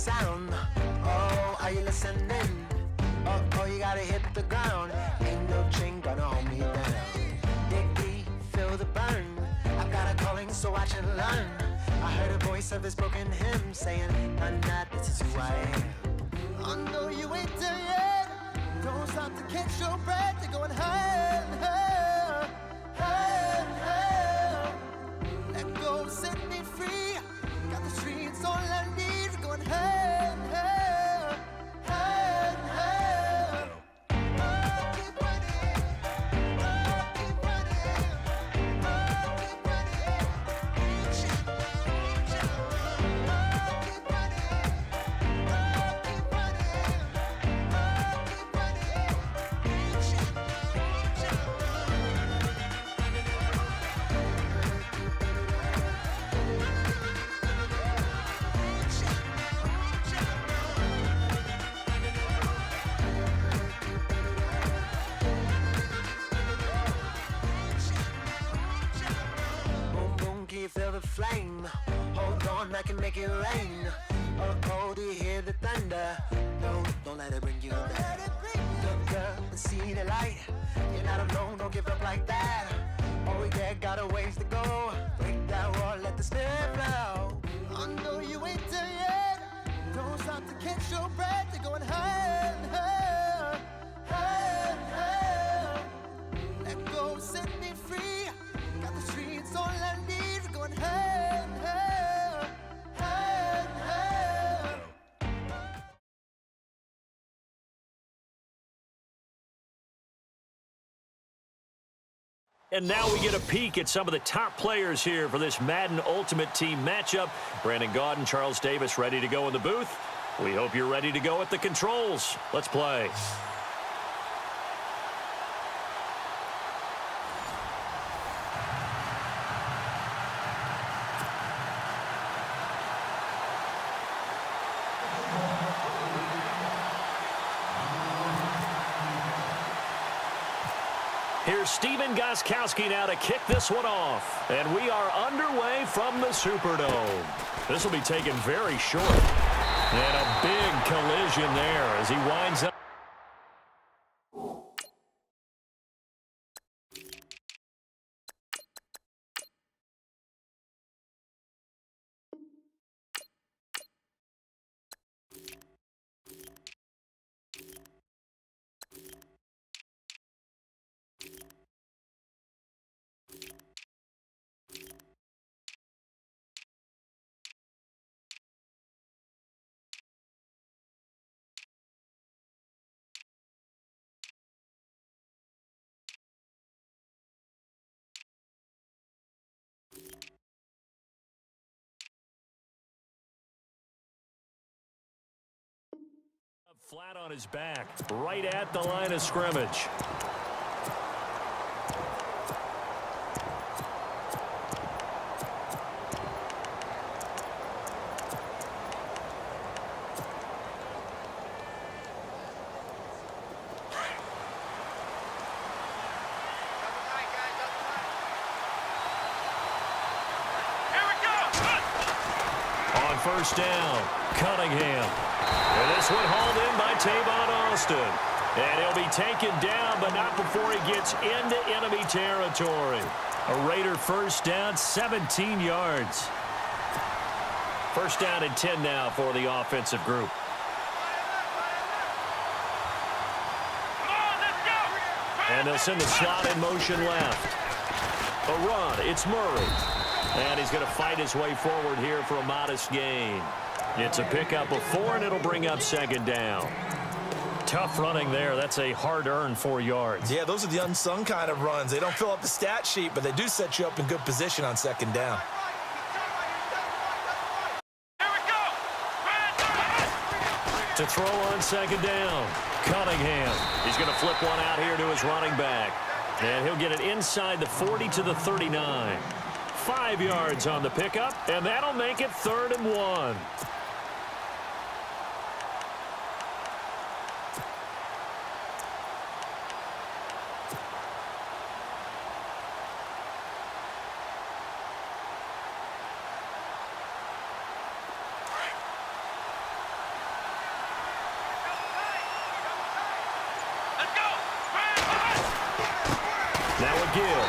sound. Oh, are you listening? Oh, you gotta hit the ground. Ain't no chain gonna hold me down. Dig deep, feel the burn. I've got a calling, so watch and learn. I heard a voice of his broken hymn saying, nah, this is who I am. I know you ain't there yet. Don't stop to catch your breath. You're going higher and higher, higher and higher. Let go, set me free. Got the streets all I need. We're going higher and higher, higher and higher. Oh, keep running. Oh, keep running. Oh, keep running. Reach out, reach out. Oh, keep running. Oh, keep running. Oh, keep running. Reach out, reach out. Boom, boom, can you feel the flame? Hold on, I can make it rain. Oh, do you hear the thunder? No, don't let it bring you down. Look up and see the light. You're not alone, don't give up like that. Oh yeah, got a ways to go. Break that wall, let the spirit flow. I know you ain't there yet. Don't stop to catch your breath. You're going higher and higher, higher and higher. Let go, set me free. Got the streets all I need. We're going higher and higher, higher and higher. And now we get a peek at some of the top players here for this Madden Ultimate Team matchup. Brandon Gaudin, Charles Davis ready to go in the booth. We hope you're ready to go at the controls. Let's play. Here's Steven Gostkowski now to kick this one off. And we are underway from the Superdome. This will be taken very short. And a big collision there as he winds up. Flat on his back, right at the line of scrimmage. On first down, Cunningham. And this one hauled in by Tavon Austin. And he'll be taken down, but not before he gets into enemy territory. A Raider first down, 17 yards. First down and 10 now for the offensive group. And they'll send the slot in motion left. A run, it's Murray. And he's going to fight his way forward here for a modest gain. It's a pickup of 4, and it'll bring up second down. Tough running there. That's a hard-earned 4 yards. Yeah, those are the unsung kind of runs. They don't fill up the stat sheet, but they do set you up in good position on second down. To throw on second down, Cunningham. He's going to flip one out here to his running back. And he'll get it inside the 40 to the 39. 5 yards on the pickup, and that'll make it 3rd and 1.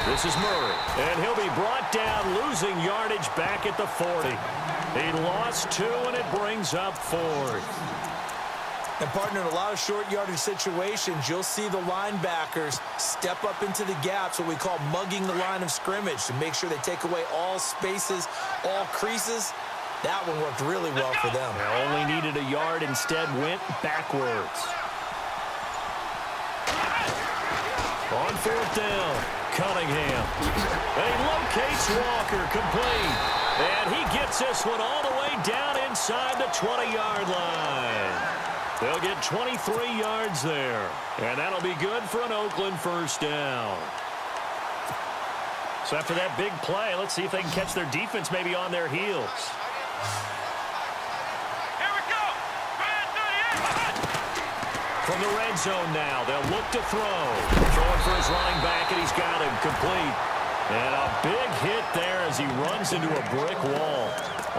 This is Murray, and he'll be brought down, losing yardage back at the 40. He lost 2, and it brings up 4th. And, partner, in a lot of short yardage situations, you'll see the linebackers step up into the gaps, what we call mugging the line of scrimmage, to make sure they take away all spaces, all creases. That one worked really well for them. They only needed a yard, instead went backwards. On 4th down, Cunningham. And he locates Walker, complete. And he gets this one all the way down inside the 20-yard line. They'll get 23 yards there. And that'll be good for an Oakland first down. So after that big play, let's see if they can catch their defense maybe on their heels. From the red zone now, they'll look to throw. Throwing for his running back, and he's got him complete. And a big hit there as he runs into a brick wall.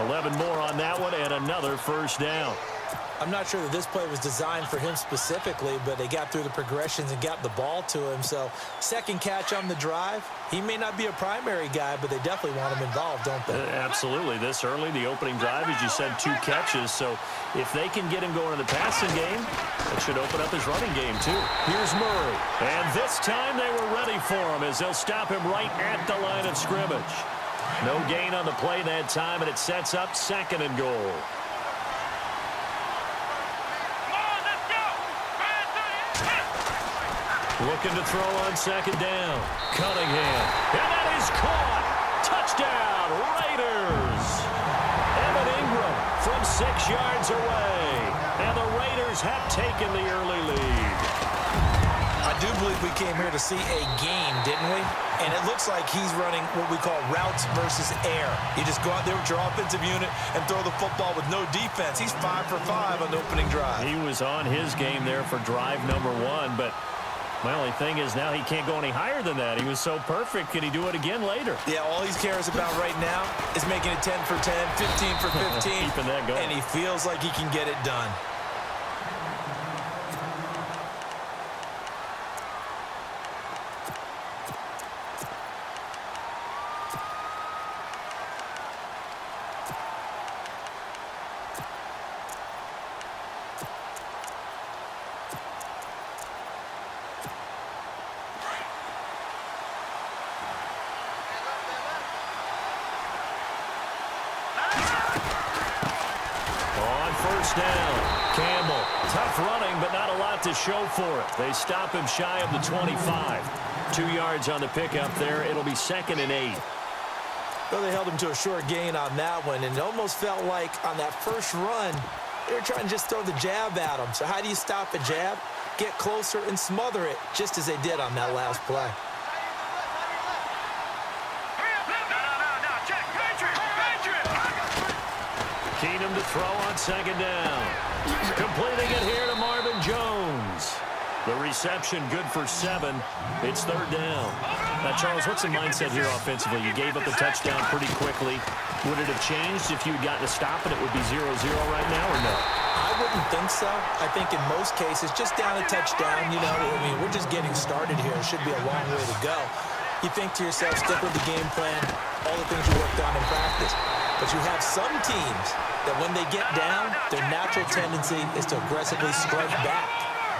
11 more on that one, and another first down. I'm not sure that this play was designed for him specifically, but they got through the progressions and got the ball to him. So, second catch on the drive. He may not be a primary guy, but they definitely want him involved, don't they? Absolutely. This early, the opening drive, as you said, 2 catches. So, if they can get him going in the passing game, it should open up his running game, too. Here's Murray. And this time they were ready for him as they'll stop him right at the line of scrimmage. No gain on the play that time, and it sets up 2nd and goal. Looking to throw on 2nd down. Cunningham. And that is caught. Touchdown, Raiders. Evan Ingram from 6 yards away. And the Raiders have taken the early lead. I do believe we came here to see a game, didn't we? And it looks like he's running what we call routes versus air. You just go out there with your offensive unit and throw the football with no defense. He's 5 for 5 on the opening drive. He was on his game there for drive number 1, but my only thing is now he can't go any higher than that. He was so perfect. Can he do it again later? Yeah, all he cares about right now is making it 10 for 10, 15 for 15. Keeping that going. And he feels like he can get it done. Down. Campbell, tough running, but not a lot to show for it. They stop him shy of the 25. 2 yards on the pickup there. It'll be 2nd and 8. Well, they held him to a short gain on that one, and it almost felt like on that first run, they were trying to just throw the jab at him. So how do you stop a jab? Get closer and smother it, just as they did on that last play. Keenum to throw on 2nd down. Completing it here to Marvin Jones. The reception good for 7. It's 3rd down. Now, Charles, what's the mindset here offensively? You gave up the touchdown pretty quickly. Would it have changed if you had gotten a stop and it would be 0-0 right now, or no? I wouldn't think so. I think in most cases, just down a touchdown, you know, I mean, we're just getting started here. It should be a long way to go. You think to yourself, stick with the game plan, all the things you worked on in practice. But you have some teams that when they get down, their natural tendency is to aggressively strike back.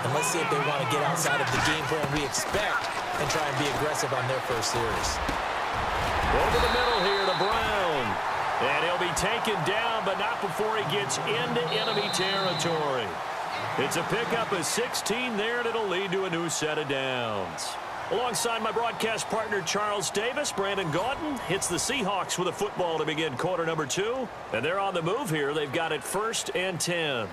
And let's see if they want to get outside of the game plan we expect and try and be aggressive on their first series. Over the middle here to Brown. And he'll be taken down, but not before he gets into enemy territory. It's a pickup of 16 there, and it'll lead to a new set of downs. Alongside my broadcast partner, Charles Davis, Brandon Gaudin hits the Seahawks with a football to begin quarter number 2. And they're on the move here. They've got it 1st and 10.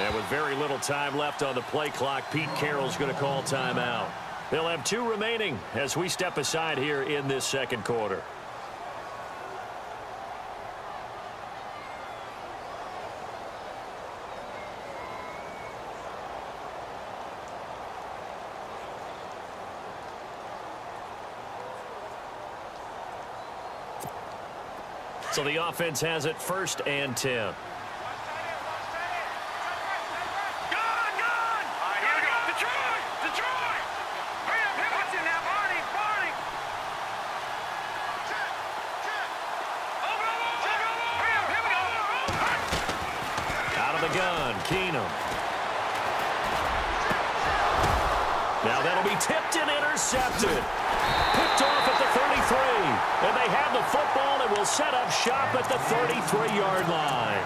And with very little time left on the play clock, Pete Carroll's going to call timeout. They'll have 2 remaining as we step aside here in this 2nd quarter. So the offense has it 1st and 10. Gun, Keenum. Now that'll be tipped and intercepted. Picked off at the 33. And they have the football and will set up shop at the 33-yard line.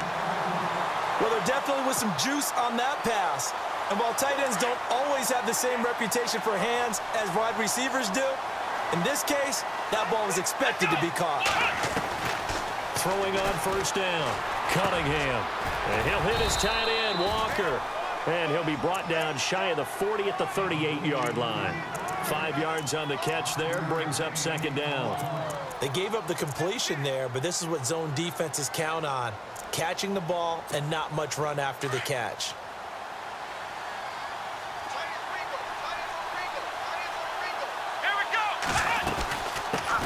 Well, there definitely was some juice on that pass. And while tight ends don't always have the same reputation for hands as wide receivers do, in this case, that ball was expected to be caught. Throwing on 1st down, Cunningham. And he'll hit his tight end, Walker. And he'll be brought down shy of the 40 at the 38-yard line. 5 yards on the catch there, brings up 2nd down. They gave up the completion there, but this is what zone defenses count on. Catching the ball and not much run after the catch.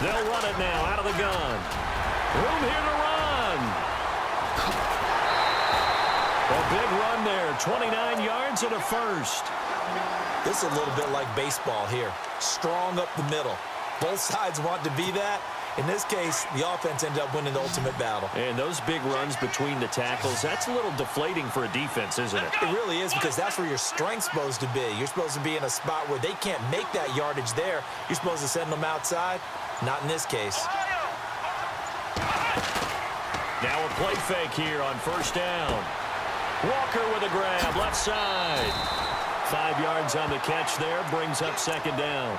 They'll run it now out of the gun. Room here to run. A big run there, 29 yards and a 1st. This is a little bit like baseball here. Strong up the middle. Both sides want to be that. In this case, the offense ended up winning the ultimate battle. And those big runs between the tackles, that's a little deflating for a defense, isn't it? It really is, because that's where your strength's supposed to be. You're supposed to be in a spot where they can't make that yardage there. You're supposed to send them outside. Not in this case. Now a play fake here on 1st down. Walker with a grab, left side. 5 yards on the catch there, brings up 2nd down.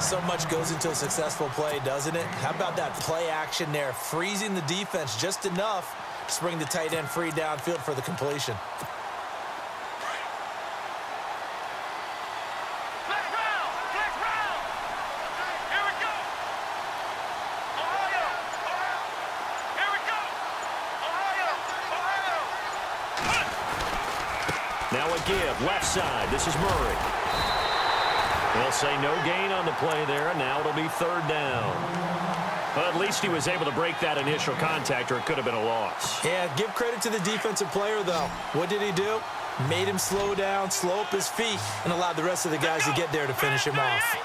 So much goes into a successful play, doesn't it? How about that play action there, freezing the defense just enough to bring the tight end free downfield for the completion. Now a give, left side. This is Murray. They'll say no gain on the play there, and now it'll be 3rd down. But at least he was able to break that initial contact, or it could have been a loss. Yeah, give credit to the defensive player, though. What did he do? Made him slow down, slow up his feet, and allowed the rest of the guys to get there to finish him off.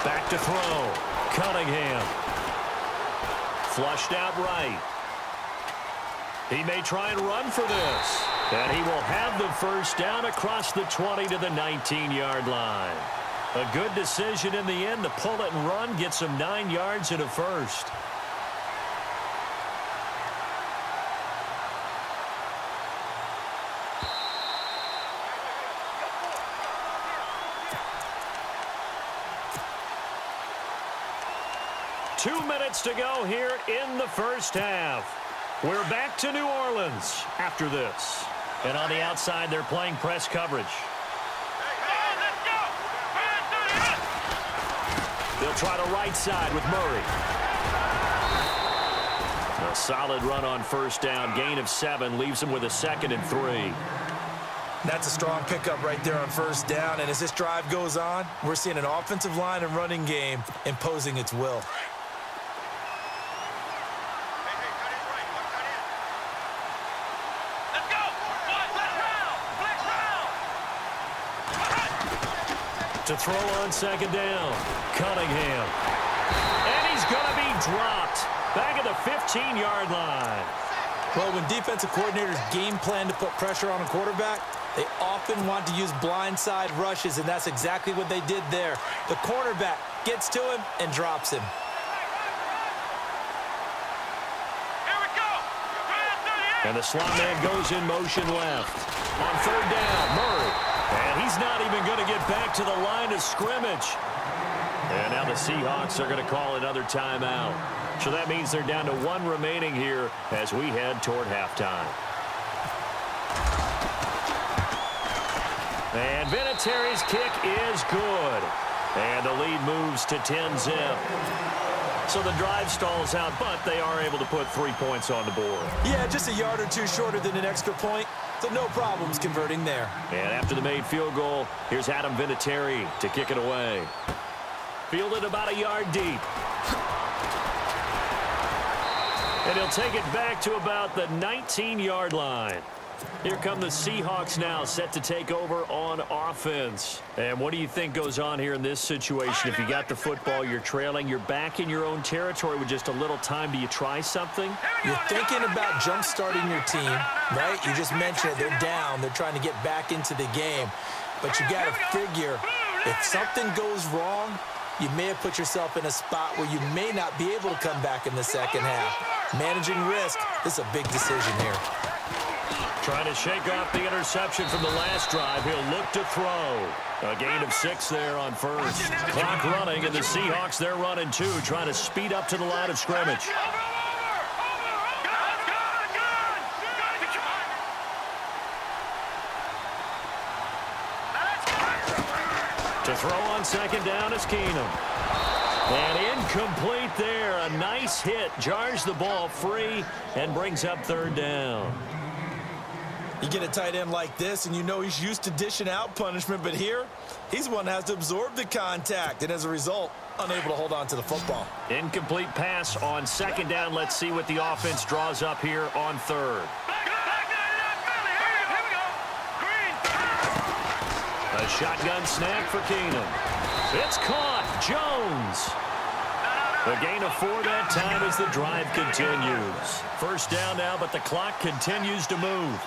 Back to throw. Cunningham. Flushed out right. He may try and run for this. And he will have the 1st down across the 20 to the 19-yard line. A good decision in the end to pull it and run, get some 9 yards and a 1st. Two minutes to go here in the 1st half. We're back to New Orleans after this. And on the outside, they're playing press coverage. They'll try the right side with Murray. A solid run on 1st down. Gain of 7 leaves them with a 2nd and 3. That's a strong pickup right there on 1st down. And as this drive goes on, we're seeing an offensive line and running game imposing its will. To throw on 2nd down, Cunningham. And he's going to be dropped back at the 15-yard line. Well, when defensive coordinators game plan to put pressure on a quarterback, they often want to use blindside rushes, and that's exactly what they did there. The cornerback gets to him and drops him. And the slot man goes in motion left. On 3rd down, Murray. And he's not even going to get back to the line of scrimmage. And now the Seahawks are going to call another timeout. So that means they're down to 1 remaining here as we head toward halftime. And Vinatieri's kick is good. And the lead moves to 10-zip. So the drive stalls out, but they are able to put 3 points on the board. Yeah, just a yard or two shorter than an extra point. So no problems converting there. And after the made field goal, here's Adam Vinatieri to kick it away. Fielded about a yard deep. And he'll take it back to about the 19-yard line. Here come the Seahawks now, set to take over on offense. And what do you think goes on here in this situation? If you got the football, you're trailing, you're back in your own territory with just a little time. Do you try something? You're thinking about jump-starting your team, right? You just mentioned it. They're down. They're trying to get back into the game. But you got to figure, if something goes wrong, you may have put yourself in a spot where you may not be able to come back in the second half. Managing risk, this is a big decision here. Trying to shake off the interception from the last drive. He'll look to throw. A gain of 6 there on first. Clock running, and the Seahawks, they're running too, trying to speed up to the line of scrimmage. To throw on second down is Keenum. And incomplete there. A nice hit. Jars the ball free and brings up third down. You get a tight end like this, and you know he's used to dishing out punishment, but here, he's one that has to absorb the contact, and as a result, unable to hold on to the football. Incomplete pass on second down. Let's see what the offense draws up here on third. A shotgun snap for Keenum. It's caught. Jones. A gain of 4 that time as the drive continues. First down now, but the clock continues to move.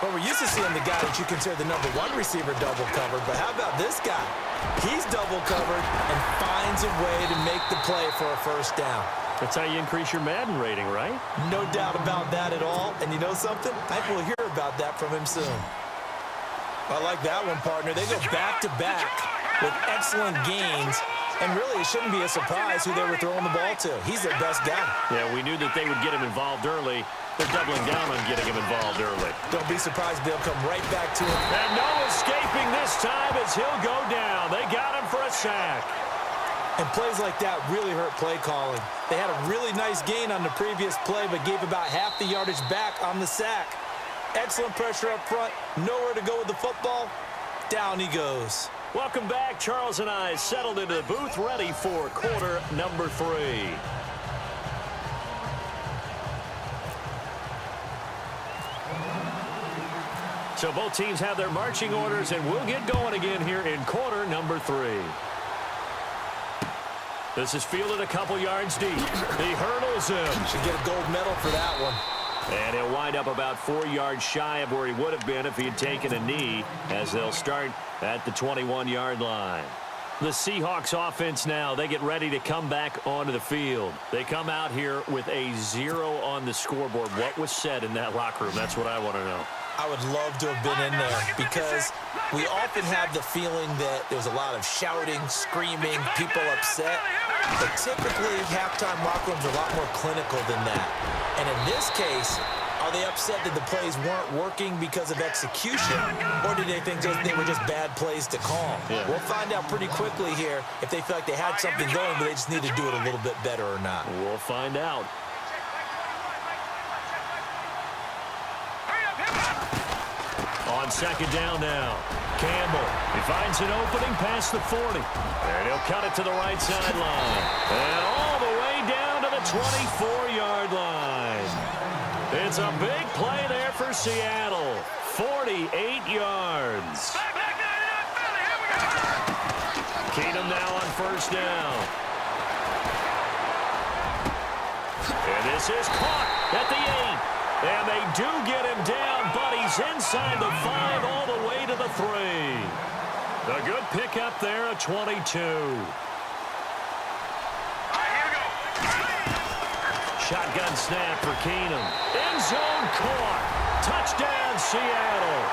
Well, we're used to seeing the guy that you consider the #1 receiver double covered, but how about this guy? He's double covered and finds a way to make the play for a first down. That's how you increase your Madden rating, right? No doubt about that at all. And you know something? I think we'll hear about that from him soon. I like that one, partner. They go back-to-back with excellent gains. And really, it shouldn't be a surprise who they were throwing the ball to. He's their best guy. Yeah, we knew that they would get him involved early. They're doubling down on getting him involved early. Don't be surprised they'll come right back to him. And no escaping this time as he'll go down. They got him for a sack. And plays like that really hurt play calling. They had a really nice gain on the previous play, but gave about half the yardage back on the sack. Excellent pressure up front. Nowhere to go with the football. Down he goes. Welcome back. Charles and I settled into the booth, ready for quarter number 3. So both teams have their marching orders, and we'll get going again here in quarter number 3. This is fielded a couple yards deep. He hurdles him. Should get a gold medal for that one. And he'll wind up about 4 yards shy of where he would have been if he had taken a knee, as they'll start at the 21-yard line. The Seahawks offense now, they get ready to come back onto the field. They come out here with a 0 on the scoreboard. What was said in that locker room? That's what I want to know. I would love to have been in there because we often have the feeling that there's a lot of shouting, screaming, people upset. But typically, halftime locker rooms are a lot more clinical than that. And in this case, are they upset that the plays weren't working because of execution, or did they think they were just bad plays to call? Yeah. We'll find out pretty quickly here if they feel like they had something going, but they just need to do it a little bit better or not. We'll find out. On second down now, Campbell. He finds an opening past the 40. And he'll cut it to the right sideline. And all the way down to the 24-yard line. It's a big play there for Seattle. 48 yards. Keenum now on first down. And this is caught at the 8. And they do get him down, but he's inside the 5 all the way to the 3. A good pickup there, a 22. Shotgun snap for Keenum. End zone caught. Touchdown, Seattle.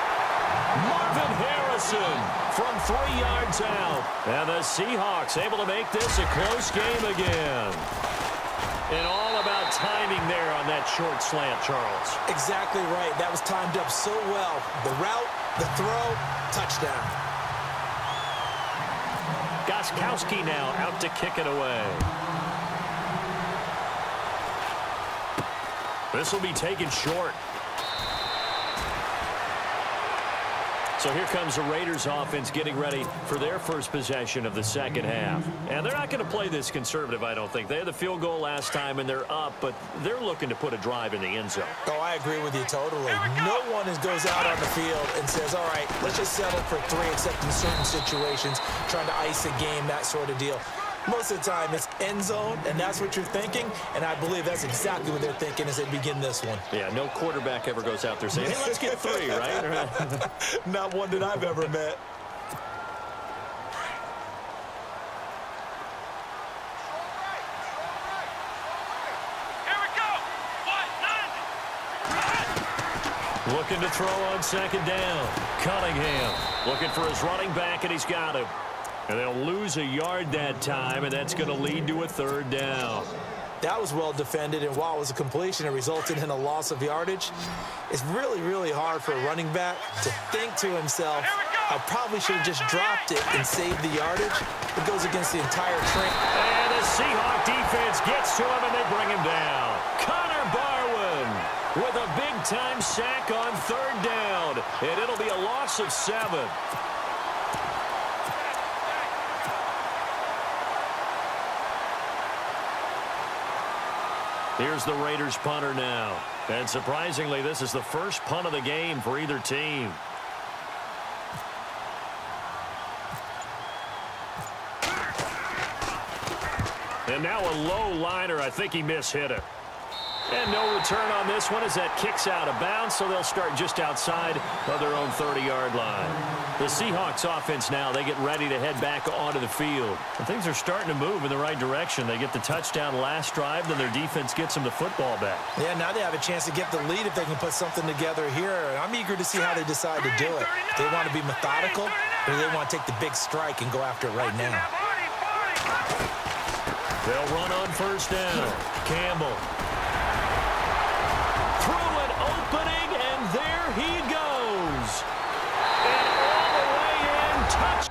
Marvin Harrison from 3 yards out. And the Seahawks able to make this a close game again. And all about timing there on that short slant, Charles. Exactly right. That was timed up so well. The route, the throw, touchdown. Gostkowski now out to kick it away. This will be taken short. So here comes the Raiders offense getting ready for their first possession of the second half. And they're not going to play this conservative, I don't think. They had the field goal last time, and they're up, but they're looking to put a drive in the end zone. Oh, I agree with you totally. No one goes out on the field and says, all right, let's just settle for 3, except in certain situations, trying to ice a game, that sort of deal. Most of the time, it's end zone, and that's what you're thinking, and I believe that's exactly what they're thinking as they begin this one. Yeah, no quarterback ever goes out there saying, hey, let's get 3, right? Not one that I've ever met. Looking to throw on second down. Cunningham looking for his running back, and he's got him. And they'll lose a yard that time, and that's going to lead to a third down. That was well defended, and while it was a completion, it resulted in a loss of yardage. It's really, really hard for a running back to think to himself, I probably should have just dropped it and saved the yardage. It goes against the entire train. And the Seahawk defense gets to him, and they bring him down. Connor Barwin with a big-time sack on third down, and it'll be a loss of 7. Here's the Raiders punter now. And surprisingly, this is the first punt of the game for either team. And now a low liner. I think he mishit it. And no return on this one as that kicks out of bounds, so they'll start just outside of their own 30-yard line. The Seahawks offense now, they get ready to head back onto the field. And things are starting to move in the right direction. They get the touchdown last drive, then their defense gets them the football back. Yeah, now they have a chance to get the lead if they can put something together here. I'm eager to see how they decide to do it. They want to be methodical, or they want to take the big strike and go after it right now. They'll run on first down. Campbell. Through an opening, and there he goes. And all the way in, touch.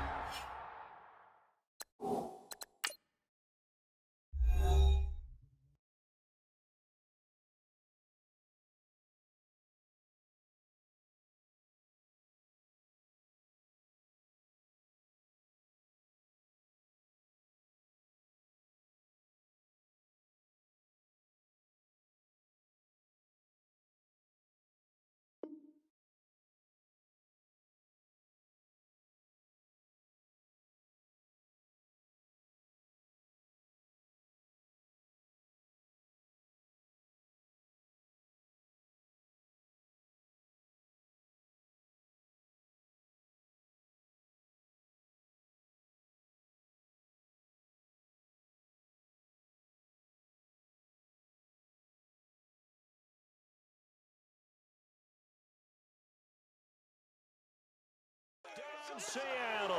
Seattle.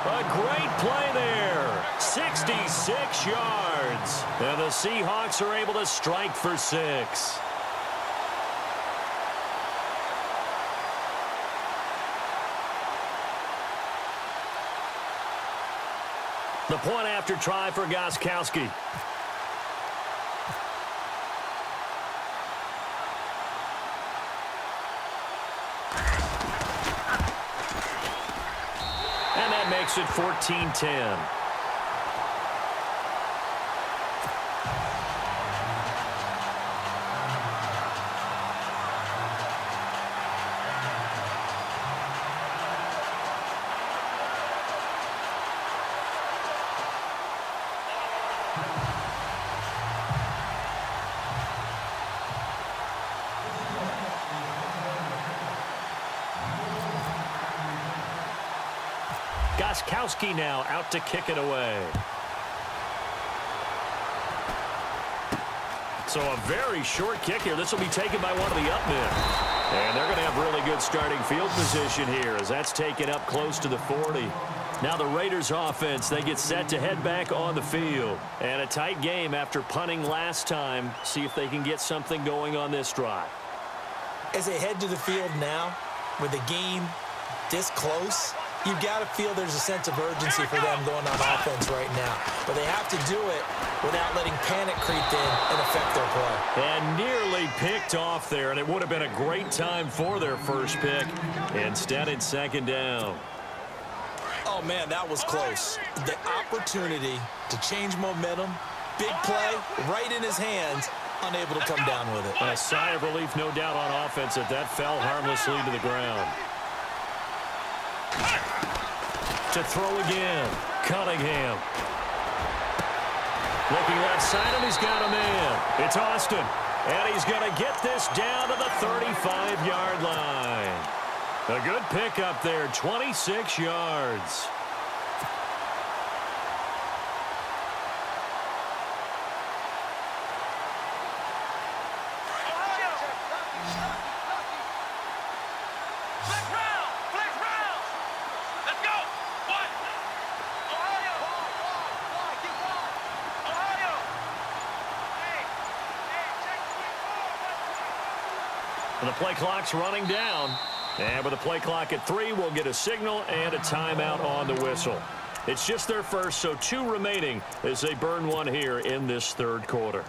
A great play there. 66 yards. And the Seahawks are able to strike for 6. The point after try for Gostkowski. And that makes it 14-10. Gostkowski now out to kick it away. So a very short kick here. This will be taken by one of the up men. And they're going to have really good starting field position here as that's taken up close to the 40. Now the Raiders offense, they get set to head back on the field. And a tight game after punting last time. See if they can get something going on this drive. As they head to the field now, with the game this close, you've got to feel there's a sense of urgency for them going on offense right now. But they have to do it without letting panic creep in and affect their play. And nearly picked off there, and it would have been a great time for their first pick. Instead, it's second down. Oh, man, that was close. The opportunity to change momentum, big play, right in his hands, unable to come down with it. A sigh of relief, no doubt, on offense that fell harmlessly to the ground. To throw again, Cunningham. Looking left side, and he's got a man. It's Austin, and he's going to get this down to the 35-yard line. A good pickup there, 26 yards. And the play clock's running down. And with the play clock at 3, we'll get a signal and a timeout on the whistle. It's just their first, so 2 remaining as they burn one here in this third quarter.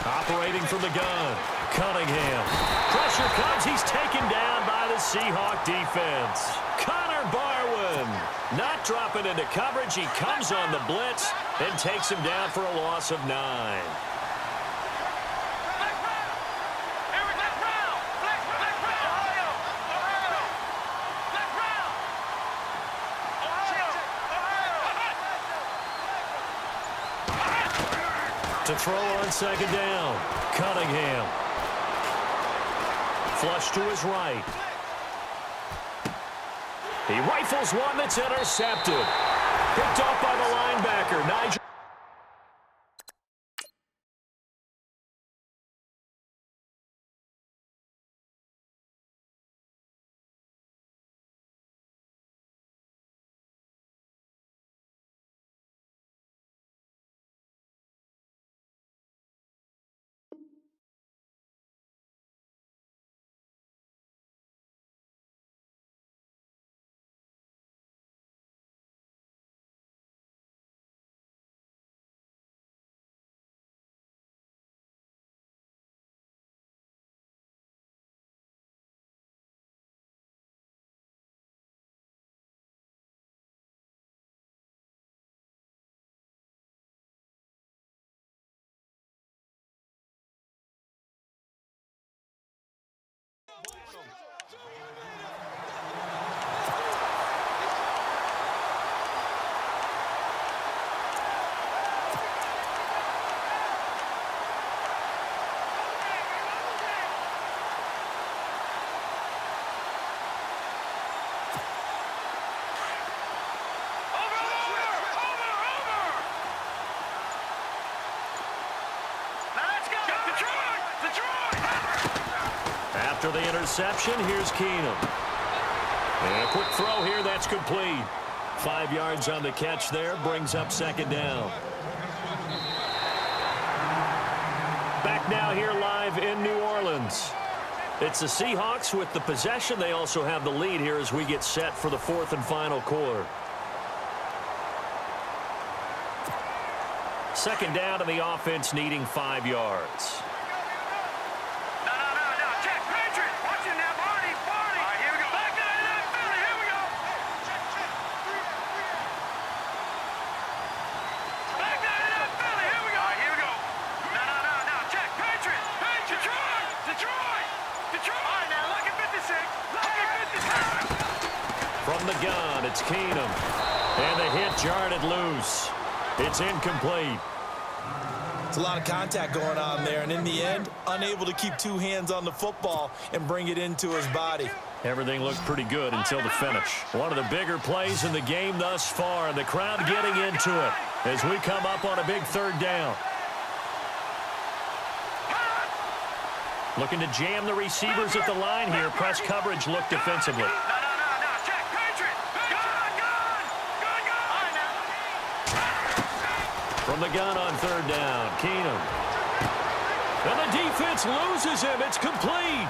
Operating from the gun, Cunningham. Pressure comes. He's taken down by the Seahawk defense. Connor Barwin not dropping into coverage. He comes on the blitz and takes him down for a loss of 9. To throw on second down, Cunningham. Flush to his right. He rifles one that's intercepted. Picked off by the linebacker, Nigel. After the interception, here's Keenum. And a quick throw here, that's complete. 5 yards on the catch there, brings up second down. Back now here live in New Orleans. It's the Seahawks with the possession. They also have the lead here as we get set for the 4th and final quarter. Second down, and the offense needing 5 yards. From the gun, it's Keenum. And the hit jarred loose. It's incomplete. It's a lot of contact going on there, and in the end, unable to keep 2 hands on the football and bring it into his body. Everything looked pretty good until the finish. One of the bigger plays in the game thus far, and the crowd getting into it as we come up on a big 3rd down. Looking to jam the receivers at the line here. Press coverage look defensively. From the gun on third down, Keenum. And the defense loses him. It's complete.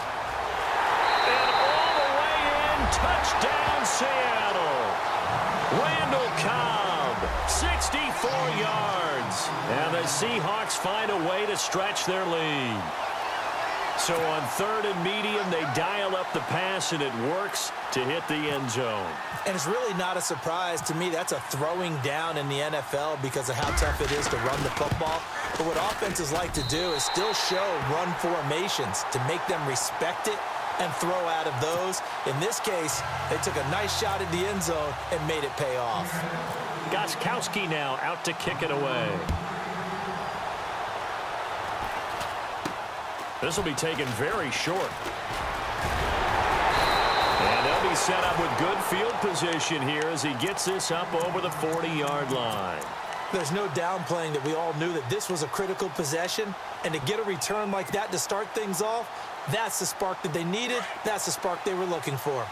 And all the way in, touchdown Seattle. Randall Cobb, 64 yards. And the Seahawks find a way to stretch their lead. So on third and medium, they dial up the pass, and it works to hit the end zone. And it's really not a surprise to me. That's a throwing down in the NFL because of how tough it is to run the football. But what offenses like to do is still show run formations to make them respect it and throw out of those. In this case, they took a nice shot at the end zone and made it pay off. Gostkowski now out to kick it away. This will be taken very short. And they'll be set up with good field position here as he gets this up over the 40-yard line. There's no downplaying that we all knew that this was a critical possession. And to get a return like that to start things off, that's the spark that they needed. That's the spark they were looking for.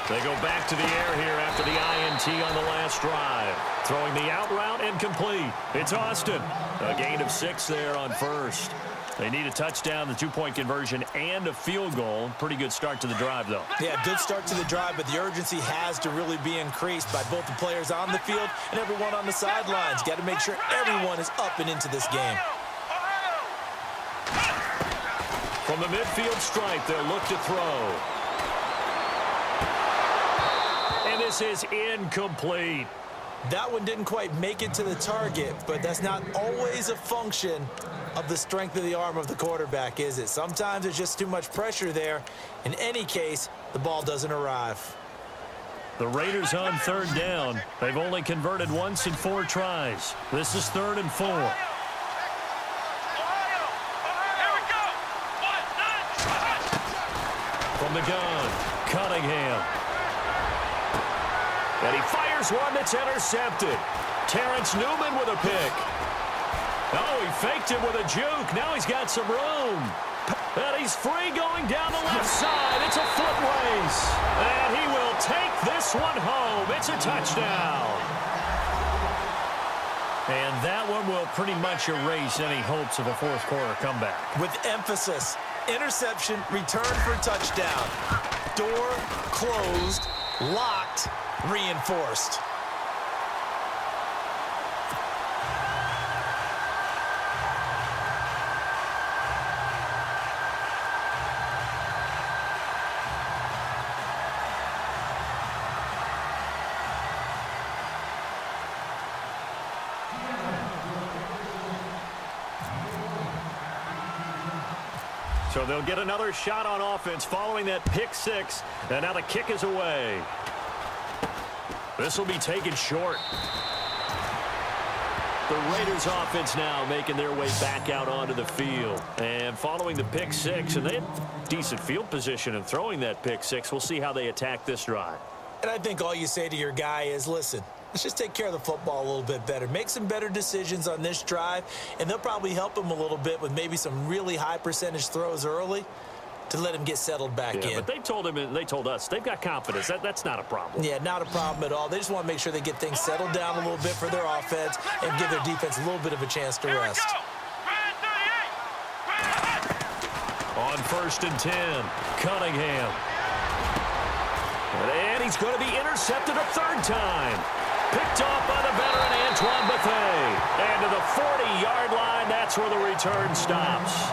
They go back to the air here after the INT on the last drive. Throwing the out route and complete. It's Austin. A gain of 6 there on first. They need a touchdown, the two-point conversion, and a field goal. Pretty good start to the drive, though. Yeah, good start to the drive, but the urgency has to really be increased by both the players on the field and everyone on the sidelines. Got to make sure everyone is up and into this game. From the midfield stripe, they'll look to throw. And this is incomplete. That one didn't quite make it to the target, but that's not always a function of the strength of the arm of the quarterback, is it? Sometimes there's just too much pressure there. In any case, the ball doesn't arrive. The Raiders on third down. They've only converted once in 4 tries. This is 3rd and 4. From the gun, Cunningham. And he fires one that's intercepted. Terrence Newman with a pick. Oh, he faked him with a juke. Now he's got some room. And he's free going down the left side. It's a foot race. And he will take this one home. It's a touchdown. And that one will pretty much erase any hopes of a fourth quarter comeback. With emphasis, interception, return for touchdown. Door closed, locked, reinforced. So they'll get another shot on offense following that pick 6. And now the kick is away. This will be taken short. The Raiders offense now making their way back out onto the field. And following the pick 6, and they had decent field position in throwing that pick 6. We'll see how they attack this drive. And I think all you say to your guy is, listen, let's just take care of the football a little bit better. Make some better decisions on this drive, and they'll probably help him a little bit with maybe some really high percentage throws early to let him get settled back in. But they told him and they told us they've got confidence. That's not a problem. Yeah, not a problem at all. They just want to make sure they get things settled down a little bit for their offense and give their defense a little bit of a chance to rest. On 1st and 10, Cunningham. And he's going to be intercepted a 3rd time. Picked off by the veteran Antoine Bethea. And to the 40-yard line, that's where the return stops.